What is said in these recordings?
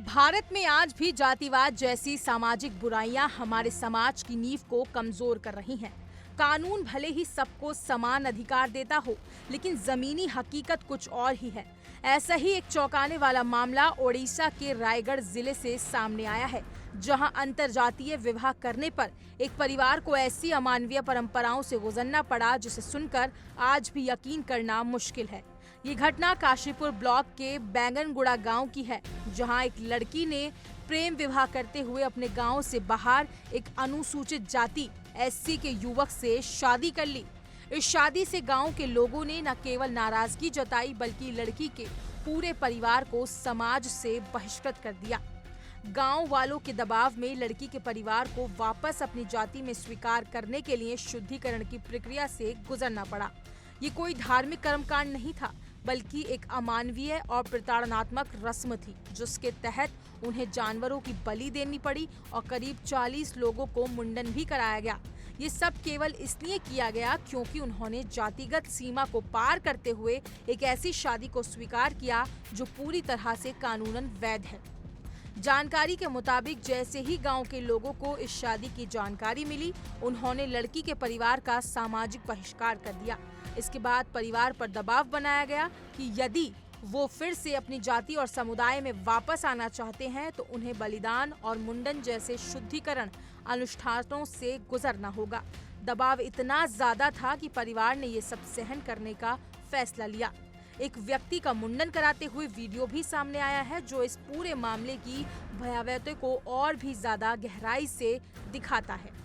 भारत में आज भी जातिवाद जैसी सामाजिक बुराइयां हमारे समाज की नींव को कमजोर कर रही हैं। कानून भले ही सबको समान अधिकार देता हो, लेकिन जमीनी हकीकत कुछ और ही है। ऐसा ही एक चौंकाने वाला मामला ओडिशा के रायगढ़ जिले से सामने आया है, जहां अंतरजातीय विवाह करने पर एक परिवार को ऐसी अमानवीय परंपराओं से गुजरना पड़ा जिसे सुनकर आज भी यकीन करना मुश्किल है। ये घटना काशीपुर ब्लॉक के बैंगनगुड़ा गांव की है, जहां एक लड़की ने प्रेम विवाह करते हुए अपने गांव से बाहर एक अनुसूचित जाति एससी के युवक से शादी कर ली। इस शादी से गांव के लोगों ने न केवल नाराजगी जताई, बल्कि लड़की के पूरे परिवार को समाज से बहिष्कृत कर दिया। गांव वालों के दबाव में लड़की के परिवार को वापस अपनी जाति में स्वीकार करने के लिए शुद्धिकरण की प्रक्रिया से गुजरना पड़ा। ये कोई धार्मिक कर्मकांड नहीं था, बल्कि एक अमानवीय और प्रताड़नात्मक रस्म थी, जिसके तहत उन्हें जानवरों की बलि देनी पड़ी और करीब 40 लोगों को मुंडन भी कराया गया। ये सब केवल इसलिए किया गया क्योंकि उन्होंने जातिगत सीमा को पार करते हुए एक ऐसी शादी को स्वीकार किया जो पूरी तरह से कानूनन वैध है। जानकारी के मुताबिक जैसे ही गांव के लोगों को इस शादी की जानकारी मिली, उन्होंने लड़की के परिवार का सामाजिक बहिष्कार कर दिया। इसके बाद परिवार पर दबाव बनाया गया कि यदि वो फिर से अपनी जाति और समुदाय में वापस आना चाहते हैं तो उन्हें बलिदान और मुंडन जैसे शुद्धिकरण अनुष्ठानों से गुजरना होगा। दबाव इतना ज्यादा था कि परिवार ने ये सब सहन करने का फैसला लिया। एक व्यक्ति का मुंडन कराते हुए वीडियो भी सामने आया है, जो इस पूरे मामले की भयावहता को और भी ज्यादा गहराई से दिखाता है।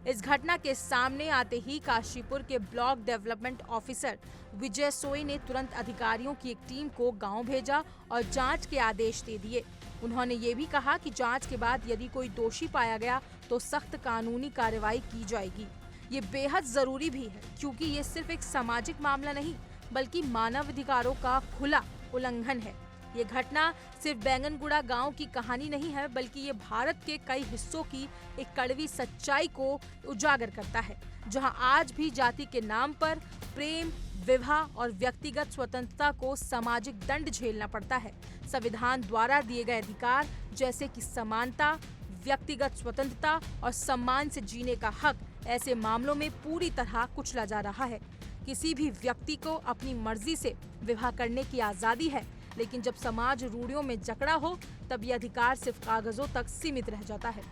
इस घटना के सामने आते ही काशीपुर के ब्लॉक डेवलपमेंट ऑफिसर विजय सोई ने तुरंत अधिकारियों की एक टीम को गांव भेजा और जांच के आदेश दे दिए। उन्होंने ये भी कहा कि जांच के बाद यदि कोई दोषी पाया गया तो सख्त कानूनी कार्रवाई की जाएगी। ये बेहद जरूरी भी है, क्योंकि ये सिर्फ एक सामाजिक मामला नहीं, बल्कि मानवाधिकारों का खुला उल्लंघन है। ये घटना सिर्फ बैंगनगुड़ा गांव की कहानी नहीं है, बल्कि ये भारत के कई हिस्सों की एक कड़वी सच्चाई को उजागर करता है, जहां आज भी जाति के नाम पर प्रेम, विवाह और व्यक्तिगत स्वतंत्रता को सामाजिक दंड झेलना पड़ता है। संविधान द्वारा दिए गए अधिकार जैसे कि समानता, व्यक्तिगत स्वतंत्रता और सम्मान से जीने का हक ऐसे मामलों में पूरी तरह कुचला जा रहा है। किसी भी व्यक्ति को अपनी मर्जी से विवाह करने की आजादी है, लेकिन जब समाज रूढ़ियों में जकड़ा हो तब ये अधिकार सिर्फ कागजों तक सीमित रह जाता है।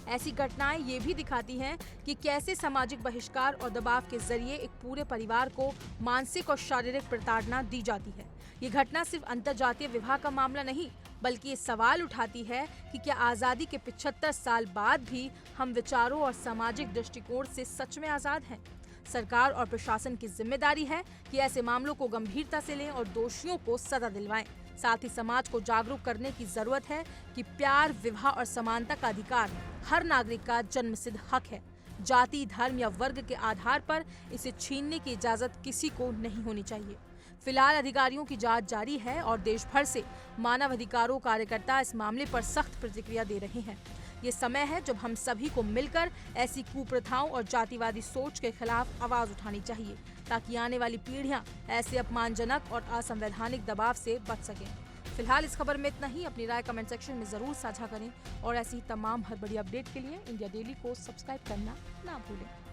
ऐसी घटनाएं ये भी दिखाती हैं कि कैसे सामाजिक बहिष्कार और दबाव के जरिए एक पूरे परिवार को मानसिक और शारीरिक प्रताड़ना दी जाती है। ये घटना सिर्फ अंतरजातीय विवाह का मामला नहीं, बल्कि ये सवाल उठाती है कि क्या आज़ादी के 75 साल बाद भी हम विचारों और सामाजिक दृष्टिकोण से सच में आज़ाद हैं। सरकार और प्रशासन की जिम्मेदारी है कि ऐसे मामलों को गंभीरता से लें और दोषियों को सजा दिलवाएं। साथ ही समाज को जागरूक करने की जरूरत है कि प्यार, विवाह और समानता का अधिकार हर नागरिक का जन्मसिद्ध हक है। जाति, धर्म या वर्ग के आधार पर इसे छीनने की इजाजत किसी को नहीं होनी चाहिए। फिलहाल अधिकारियों की जांच जारी है और देश भर से मानवाधिकारों कार्यकर्ता इस मामले पर सख्त प्रतिक्रिया दे रहे हैं। ये समय है जब हम सभी को मिलकर ऐसी कुप्रथाओं और जातिवादी सोच के खिलाफ आवाज उठानी चाहिए, ताकि आने वाली पीढ़ियां ऐसे अपमानजनक और असंवैधानिक दबाव से बच सकें। फिलहाल इस खबर में इतना ही। अपनी राय कमेंट सेक्शन में जरूर साझा करें और ऐसी तमाम हर बड़ी अपडेट के लिए इंडिया डेली को सब्सक्राइब करना ना भूलें।